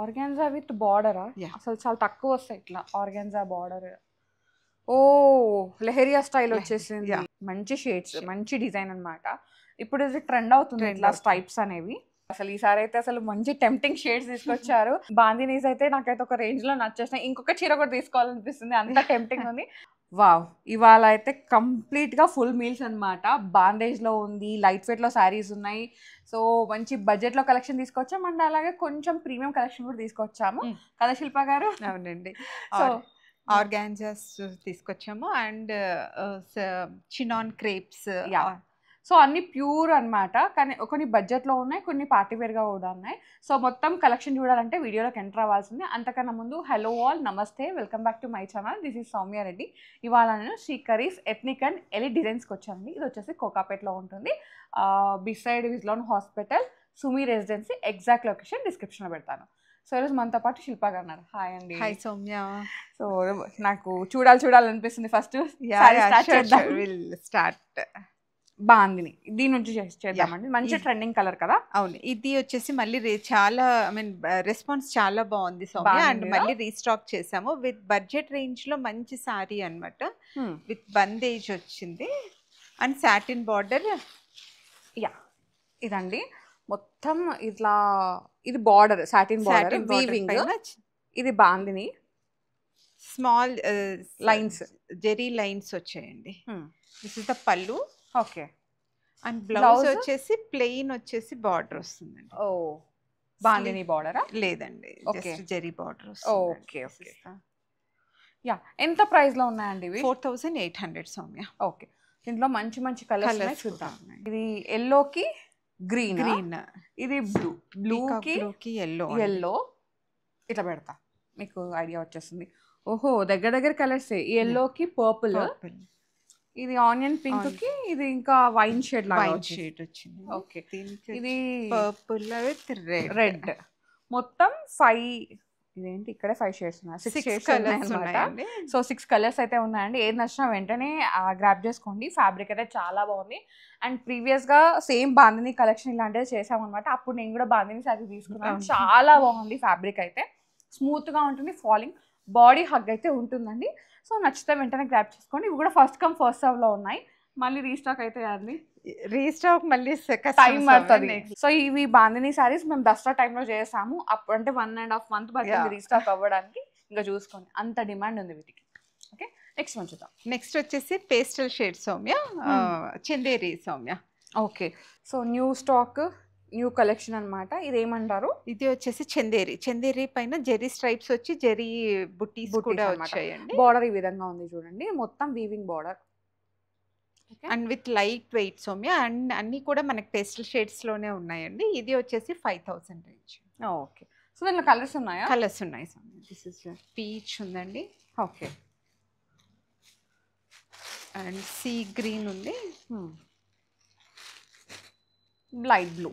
Organza with బార్డరా? Yeah. అసలు చాలా తక్కువ వస్తాయి ఇట్లా organza border. Oh leheriya style వచ్చేసింది. Yeah. మంచి షేడ్స్, మంచి డిజైన్ అన్నమాట. ఇప్పుడు ఇది ట్రెండ్ అవుతుంది ఇట్లా స్ట్రైప్స్ అనేవి. అసలు ఈసారి అయితే అసలు మంచి టెంప్టింగ్ షేడ్స్ తీసుకొచ్చారు. బాందినీస్ అయితే నాకైతే ఒక రేంజ్ లో నచ్చేసినాయి. ఇంకొక చీర కూడా తీసుకోవాలనిపిస్తుంది, అంత టెంప్టింగ్ ఉంది. వావ్, ఇవాళ అయితే కంప్లీట్ గా ఫుల్ మీల్స్ అన్నమాట. బాందేజ్ లో ఉంది, లైట్ వెయిట్ లో శారీస్ ఉన్నాయి. సో మంచి బడ్జెట్ లో కలెక్షన్ తీసుకొచ్చాం అండ్ అలాగే కొంచెం ప్రీమియం కలెక్షన్ కూడా తీసుకొచ్చాము కదా శిల్ప గారు? అవునండి. సో ఆర్గాన్జాస్ తీసుకొచ్చాము అండ్ చినాన్ క్రేప్స్. సో అన్ని ప్యూర్ అన్నమాట. కానీ కొన్ని బడ్జెట్లో ఉన్నాయి, కొన్ని పార్టీవేర్గా కూడా ఉన్నాయి. సో మొత్తం కలెక్షన్ చూడాలంటే వీడియోలోకి ఎంటర్ అవ్వాల్సిందే. అంతకన్నా ముందు హలో ఆల్, నమస్తే, welcome back to my channel. This is Soumya Reddy. ఇవాళ నేను Sri Karees ethnic and elite డిజైన్స్కి వచ్చానండి. ఇది వచ్చేసి కోకాపేట్లో ఉంటుంది, బిసైడ్ విజ్లాన్ hospital, Sumi residency. Exact location డిస్క్రిప్షన్లో పెడతాను. సో ఈరోజు మనతో పాటు శిల్ప గారు ఉన్నారు. హాయ్ అండి. హాయ్ సౌమ్య. సో నాకు చూడాలనిపిస్తుంది. ఫస్ట్ స్టార్ట్ బాందిని దీని నుంచి చేద్దామండి. మంచి ట్రెండింగ్ కలర్ కదా? అవును. ఇది వచ్చేసి మళ్ళీ చాలా రెస్పాన్స్ చాలా బాగుంది సౌమ్య. అండ్ మళ్ళీ రీస్టాక్ చేసాము విత్ బడ్జెట్ రేంజ్ లో మంచి సారీ అన్నమాట. విత్ బందేజ్ వచ్చింది అండ్ సాటిన్ బార్డర్. యా, ఇదండి మొత్తం ఇట్లా. ఇది బార్డర్ సాటిన్ బార్డర్ వీవింగ్. ఇది bandhani small lines, zari lines వచ్చాయండి. This is the pallu. Okay. And blouse వచ్చేసి ప్లెయిన్ వచ్చేసి బార్డర్ వస్తుందండి. ఓ బాందిని బార్డరా? లేదండి, just zari border. Okay okay. Yeah, ఎంత ప్రైస్ లో ఉన్నాయండి ఇవి? 4800 సౌమ్య. ఓకే. దీంట్లో మంచి మంచి కలర్స్ చూద్దాం. ఇది ఎల్లోకి గ్రీన్, ఇది బ్లూకి ఎల్లో. ఇట్లా పెడతా, మీకు ఐడియా వచ్చేస్తుంది. ఓహో, దగ్గర కలర్స్. ఎల్లోకి పర్పుల్, ఇది ఆనియన్ పింక్ కి, ఇది ఇంకా వైన్ షేడ్ లాగా వచ్చింది. ఓకే. ఇది పర్పుల్ విత్ రెడ్. మొత్తం 5, ఇదేంటి ఇక్కడ 5 షేడ్స్ ఉన్నాయి, 6 షేడ్స్ ఉన్నాయండి. సో 6 కలర్స్ అయితే ఉన్నాయండి. ఏది నచ్చినా వెంటనే గ్రాప్ చేసుకోండి. ఫ్యాబ్రిక్ అయితే చాలా బాగుంది. అండ్ ప్రీవియస్ గా సేమ్ బాందిని కలెక్షన్ ఇలాంటివి చేసామన్నమాట. అప్పుడు నేను కూడా బాందిని శారీ తీసుకున్నాను. చాలా బాగుంది. ఫ్యాబ్రిక్ అయితే స్మూత్ గా ఉంటుంది, ఫాలింగ్ బాడీ హగ్ అయితే ఉంటుందండి. సో నచ్చితే వెంటనే గ్రాప్ చేసుకోండి. ఇవి కూడా ఫస్ట్ కమ్ ఫస్ట్ సర్వ్ లో ఉన్నాయి. మళ్ళీ రీస్టాక్ అయితే అండి, రీస్టాక్ మళ్ళీ టైం పడుతుంది. సో ఇవి బాందిని సారీస్ మేము దసరా టైంలో చేసాము. అప్పుడు అంటే 1.5 months పడుతుంది రీస్టాక్ అవ్వడానికి. ఇంకా చూసుకోండి, అంత డిమాండ్ ఉంది వీటికి. ఓకే, నెక్స్ట్ మనం చూద్దాం. నెక్స్ట్ వచ్చేసి pastel shade Soumya, Chanderi Soumya. Okay. So new stock, new collection అన్నమాట. ఇది ఏమంటారు? ఇది వచ్చేసి చందేరి పైన జెరీ స్ట్రైప్స్ వచ్చి జెరీ బుటీస్ కూడా వచ్చాయండి. బార్డర్ ఈ విధంగా ఉంది చూడండి, మొత్తం weaving border and with light weight Soumya. And అన్ని కూడా మనకి పేస్టల్ షేడ్స్ లోనే ఉన్నాయండి. ఇది వచ్చేసి 5000 రేంజ్. ఓకే. సో దీంట్లో కలర్స్ ఉన్నాయా? కలర్స్ ఉన్నాయి సౌమ్య. దిస్ ఇస్ పీచ్ ఉందండి. ఓకే. అండ్ సీ గ్రీన్ ఉంది, లైట్ బ్లూ.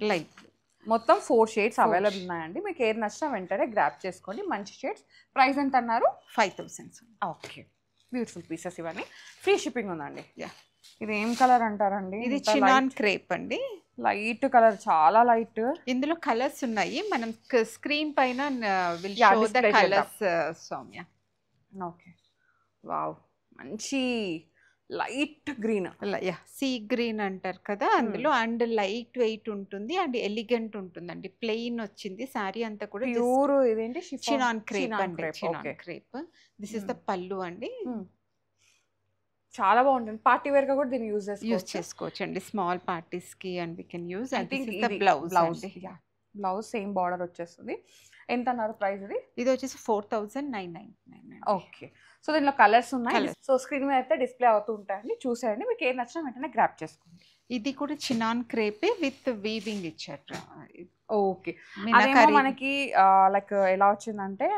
మొత్తం 4 షేడ్స్ అవైలబుల్ ఉన్నాయండి. మీకు ఏది నచ్చినా వెంటనే గ్రాప్ చేసుకోండి. మంచి షేడ్స్. ప్రైస్ ఎంత అన్నారు? 5000. ఓకే. బ్యూటిఫుల్ పీసెస్ ఇవన్నీ. ఫ్రీ షిప్పింగ్ ఉందండి. ఇది ఏం కలర్ అంటారండి? ఇది చినాన్ క్రేప్ అండి. లైట్ కలర్, చాలా లైట్. ఇందులో కలర్స్ ఉన్నాయి. మనం స్క్రీన్ పైన will show the colours Soumya. Okay. Wow, మంచి లైట్ గ్రీన్. సీ గ్రీన్ అంటారు కదా అందులో. అండ్ లైట్ వెయిట్ ఉంటుంది అండ్ ఎలిగెంట్ ఉంటుందండి. ప్లెయిన్ వచ్చింది సారీ అంతా కూడా. ప్యూర్ ఇదేంటి? చినాన్ క్రేప్ అండి. Chinon crepe. This is the పళ్ళు అండి. చాలా బాగుంటుంది. పార్టీ వేర్ గా కూడా దీన్ని యూజ్ చేసుకోవచ్చు అండి, స్మాల్ పార్టీస్ కి. And we can use. I think blouse same border వచ్చేస్తుంది. ఎంత అన్నారు ప్రైస్? ఇది వచ్చేసి 4999. ఓకే. సో దీనిలో కలర్స్ ఉన్నాయి. సో స్క్రీన్ మీద అయితే డిస్ప్లే అవుతూ ఉంటాయండి, చూసేయండి. మీకు ఏది నచ్చినా వెంటనే గ్రాప్ చేసుకోండి. ఇది కూడా చినాన్ క్రేప్ విత్ వీవింగ్ ఇచ్చారు. ఓకే. అదేమో మనకి లైక్ ఎలా వచ్చిందంటే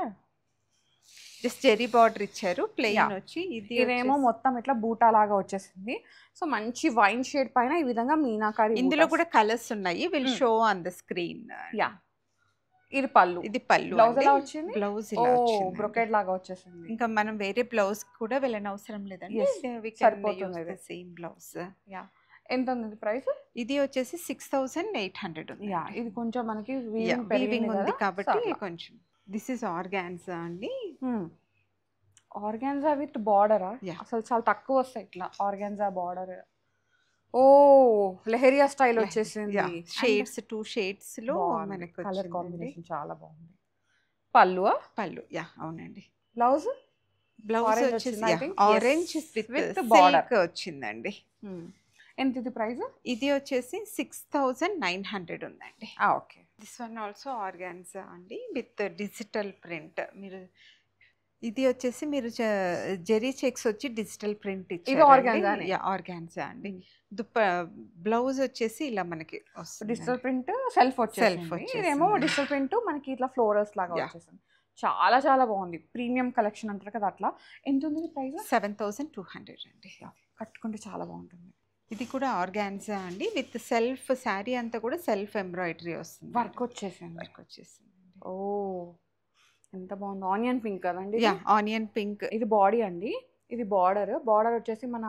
జస్ట్ జెరీ బార్డర్ ఇచ్చారు, ప్లెయిన్ వచ్చి. ఇదేమో మొత్తం ఇట్లా బూటా లాగా వచ్చేసింది. సో మంచి వైన్ షేడ్ పైన ఈ విధంగా మీనాకారి. ఇందులో కూడా కలర్స్ ఉన్నాయి, will show on the screen. Yeah, ఇది పళ్ళు. ఇది పళ్ళు. బ్లౌజ్ ఎలా వచ్చింది? బ్లౌజ్ బ్రొకెట్ లాగా వచ్చేసింది. ఇంకా మనం వేరే బ్లౌజ్ కూడా వెళ్ళని అవసరం లేదండి, సరిపోతుంది సేమ్ బ్లౌజ్. యా, ఎంత ఉంది ప్రైస్? ఇది వచ్చేసి 6800 ఉంది. యా, ఇది కొంచెం మనకి వీవింగ్ ఉంది కాబట్టి కొంచెం. దిస్ ఇస్ ఆర్గాన్జా అండి. ఆర్గాన్జా విత్ బార్డరా? అసలు చాలా తక్కువ వస్తాయి ఇట్లా organza border. Oh, leheriya style వచ్చేసింది. షేడ్స్ 2 షేడ్స్ లో మనకి కలర్ కాంబినేషన్ చాలా బాగుంది. పళ్ళు యా అవునండి. బ్లౌజ్ వచ్చేసి ఆరెంజ్ విత్ బార్డర్ వచ్చిందండి. ఎంత ఇది ప్రైస్? ఇది వచ్చేసి 6900 ఉందండి. Okay. This one also organza అండి విత్ డిజిటల్ ప్రింట్. మీరు ఇది వచ్చేసి మీరు జెరీ చెక్స్ వచ్చి డిజిటల్ ప్రింట్ ఇచ్చారు. ఆర్గాన్జా అండి. బ్లౌజ్ వచ్చేసి ఇలా మనకి డిజిటల్ ప్రింట్ సెల్ఫ్ ఇదేమో డిజిటల్ ప్రింట్ మనకి ఇట్లా ఫ్లోరల్స్ లాగా వచ్చేసింది. చాలా చాలా బాగుంది. ప్రీమియం కలెక్షన్ అంటారు కదా అట్లా. ఎంత ఉంది ప్రైస్? 7200 అండి. కట్టుకుంటే చాలా బాగుంటుంది. ఇది కూడా ఆర్గాన్జా అండి విత్ సెల్ఫ్ శారీ అంతా కూడా సెల్ఫ్ ఎంబ్రాయిడరీ వస్తుంది. వర్క్ వచ్చేసింది. ఓ, ఎంత బాగుంది. ఆనియన్ పింక్ కదండి? Onion pink. ఇది బాడీ అండి. ఇది బార్డర్ వచ్చేసి మన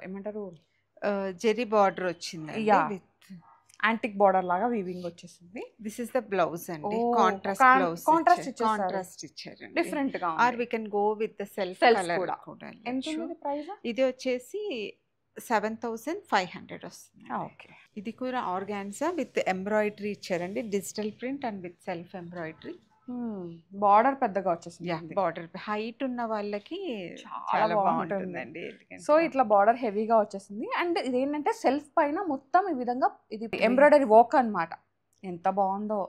ఏమంటారు జెరీ బార్డర్ వచ్చింది. యాంటిక్ బార్డర్ లాగా వీవింగ్ వచ్చేసింది. దిస్ ఇస్ ద బ్లౌజ్ అండి. కాంట్రాస్ట్ ఇచ్చారు. డిఫరెంట్ గా. Or we can go with the self colour కూడా. ఎంత ఉంది ప్రైస్? ఇది వచ్చేసి 7500 వస్తుంది. ఓకే. ఇది కూడా ఆర్గాన్జా విత్ ఎంబ్రాయిడరీ ఇచ్చారండి. Digital print and with self embroidery. Border పెద్దగా వచ్చేసింది. బార్డర్ హైట్ ఉన్న వాళ్ళకి చాలా బాగుంటుందండి. సో ఇట్లా బార్డర్ హెవీగా వచ్చేసింది. అండ్ ఇది ఏంటంటే సెల్ఫ్ పైన మొత్తం ఈ విధంగా ఇది ఎంబ్రాయిడరీ వర్క్ అన్నమాట. ఎంత బాగుందో.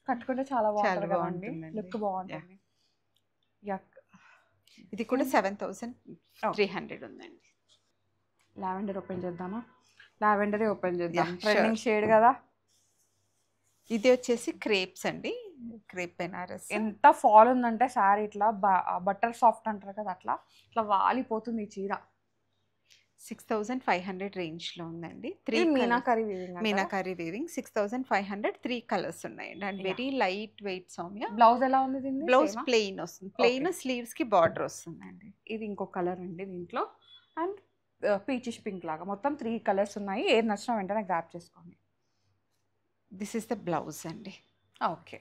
కట్టుకుంటే చాలా బాగుంటుంది. లుక్ బాగుంటుంది. ఇది కూడా 7300 ఉందండి. లావెండర్ ఓపెన్ చేద్దామా? లావెండరే ఓపెన్ చేద్దాం. ట్రెండింగ్ షేడ్ కదా. ఇది వచ్చేసి క్రేప్స్ అండి. క్రేప్ బెనారస్. ఎంత ఫాల్ ఉందంటే శారీ ఇట్లా బటర్ సాఫ్ట్ అంటారు కదా అట్లా ఇట్లా వాలిపోతుంది ఈ చీర. 6500 రేంజ్ లో ఉందండి. మీనాకరీ వీవింగ్ 6500. 3 కలర్స్ ఉన్నాయండి. And very light weight Soumya. Blouse ఎలా ఉంది? బ్లౌజ్ ప్లెయిన్ వస్తుంది. ప్లెయిన్ స్లీవ్స్ కి బార్డర్ వస్తుందండి. ఇది ఇంకో కలర్ అండి దీంట్లో. అండ్ పీచిష్ పింక్ లాగా మొత్తం 3 కలర్స్ ఉన్నాయి. ఏది నచ్చినా వెంటనే గ్రాప్ చేసుకోండి. దిస్ ఇస్ ద బ్లౌజ్ అండి. ఓకే,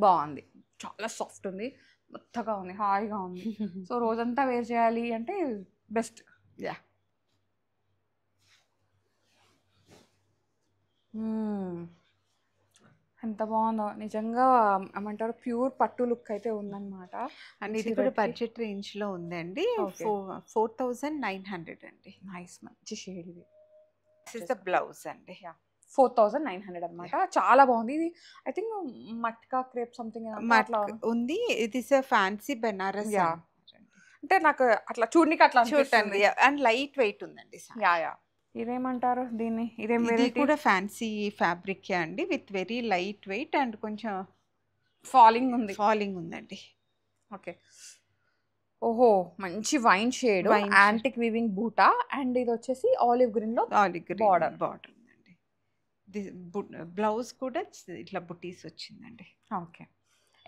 బాగుంది. చాలా సాఫ్ట్ ఉంది, మెత్తగా ఉంది, హాయిగా ఉంది. సో రోజంతా వేర్ చేయాలి అంటే బెస్ట్. ఎంత బాగుందో నిజంగా. ఏమంటారు ప్యూర్ పట్టు లుక్ అయితే ఉందన్నమాట. అండ్ ఇది కూడా బడ్జెట్ రేంజ్ లో ఉందండి. 4900 అండి. నైస్, మంచి షేడ్ ఇది. దిస్ ఇస్ ద బ్లౌజ్ అండి. 4900 అన్నమాట. చాలా బాగుంది. ఇది I think matka crepe something ఉంది. ఇది ఫ్యాన్సీ బెనారస్. అంటే నాకు అట్లా చూడనికి అట్లా చూడండి. అండ్ లైట్ వెయిట్ ఉందండి. ఇదేమంటారు దీన్ని? ఇది కూడా ఫ్యాన్సీ ఫ్యాబ్రిక్ అండి with very light weight and కొంచెం ఫాలింగ్ ఉందండి. ఓకే. ఓహో, మంచి వైన్ షేడ్, యాంటిక్ వీవింగ్ బూటా. అండ్ ఇది వచ్చేసి ఆలివ్ గ్రీన్ లో బార్డర్ ఉందండి. బ్లౌజ్ కూడా ఇట్లా బుటీస్ వచ్చిందండి. ఓకే.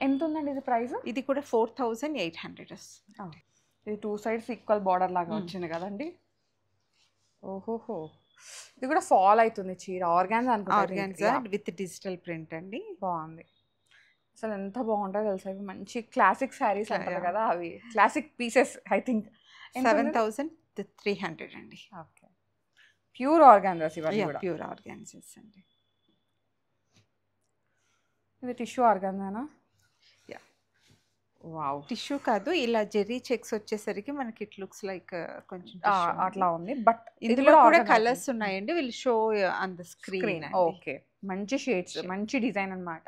ఎంత ఉందండి ఇది ప్రైస్? ఇది కూడా 4800 వస్తుంది. ఇది 2 సైడ్స్ ఈక్వల్ బార్డర్ లాగా వచ్చింది కదండి. ఓహోహో, ఇది కూడా ఫాల్ అవుతుంది చీర. ఆర్గాన్జా విత్ డిజిటల్ ప్రింట్ అండి. బాగుంది. అసలు ఎంత బాగుంటాయో తెలుసా. మంచి క్లాసిక్ శారీస్ అంటారు కదా, అవి క్లాసిక్ పీసెస్. ఐ థింక్ 7300 అండి. ఓకే. ప్యూర్ ఆర్గాన్జాస్ ఇవన్నీ కూడా. ప్యూర్ ఆర్గాన్జాస్ అండి. ఇది టిష్యూ ఆర్గాన్జానా? వావ్, టిష్యూ కాదు, ఇలా జెరీ చెక్స్ వచ్చేసరికి మనకి ఇట్ లుక్స్ లైక్ కొంచెం అట్లా ఉంది. బట్ ఇందులో కూడా కలర్స్ ఉన్నాయండి. Will show on the screen. Okay, మంచి షేడ్స్, మంచి డిజైన్ అన్నమాట.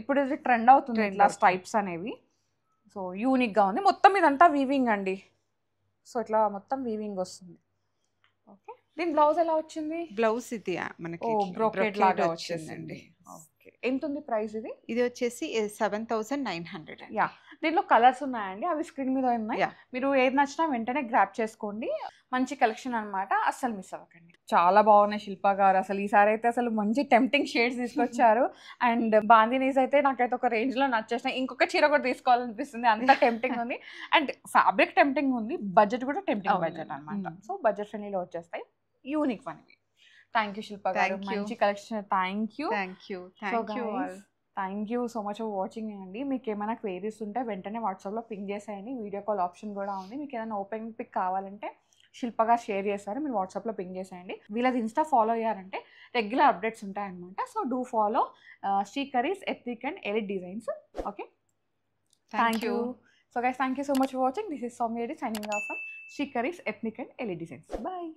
ఇప్పుడు ఇది ట్రెండ్ అవుతుంది ఇట్లా స్ట్రైప్స్ అనేవి. సో యూనిక్ గా ఉంది. మొత్తం ఇదంతా వీవింగ్ అండి. సో ఇట్లా మొత్తం వీవింగ్ వస్తుంది. ఓకే. దీని బ్లౌజ్ ఎలా వచ్చింది? బ్లౌజ్ ఇది మనకి బ్రోకెడ్ లాగా వచ్చిందండి. ఓకే. ఎంత ఉంది ప్రైస్? ఇది వచ్చేసి 7900. యా, దీంట్లో కలర్స్ ఉన్నాయండి, అవి స్క్రీన్ మీద ఉన్నాయి. మీరు ఏది నచ్చినా వెంటనే గ్రాప్ చేసుకోండి. మంచి కలెక్షన్ అన్నమాట, అస్సలు మిస్ అవ్వకండి. చాలా బాగున్నాయి శిల్ప గారు. అసలు ఈసారి అయితే అసలు మంచి టెంప్టింగ్ షేడ్స్ తీసుకొచ్చారు. అండ్ బాందినీస్ అయితే నాకైతే ఒక రేంజ్ లో నచ్చేసినాయి. ఇంకొక చీర కూడా తీసుకోవాలనిపిస్తుంది, అంత టెంప్టింగ్ ఉంది. అండ్ ఫ్యాబ్రిక్ టెంప్టింగ్ ఉంది, బడ్జెట్ కూడా టెంప్టింగ్ బడ్జెట్ అనమాట. సో బడ్జెట్ ఫ్రెండ్లీలో వచ్చేస్తాయి. యూనిక్ అనేవి. థ్యాంక్ యూ శిల్ప గారు, మంచి collection. Thank you all. Thank you so much for watching అండి. మీకు ఏమైనా క్వేరీస్ ఉంటే వెంటనే వాట్సాప్లో పింక్ చేసేయండి. వీడియో కాల్ ఆప్షన్ కూడా ఉంది. మీకు ఏదైనా ఓపెన్ పిక్ కావాలంటే శిల్ప గారు షేర్ చేస్తారు, మీరు వాట్సాప్లో పింక్ చేసేయండి. వీళ్ళది ఇన్స్టా ఫాలో అయ్యారంటే రెగ్యులర్ అప్డేట్స్ ఉంటాయన్నమాట. So do follow Srikarees ethnic and elite designs. Okay, thank you. So guys, thank you so much for watching. This is Soumya Reddy signing off from Shrikari's Ethnic and Elite Designs. Bye.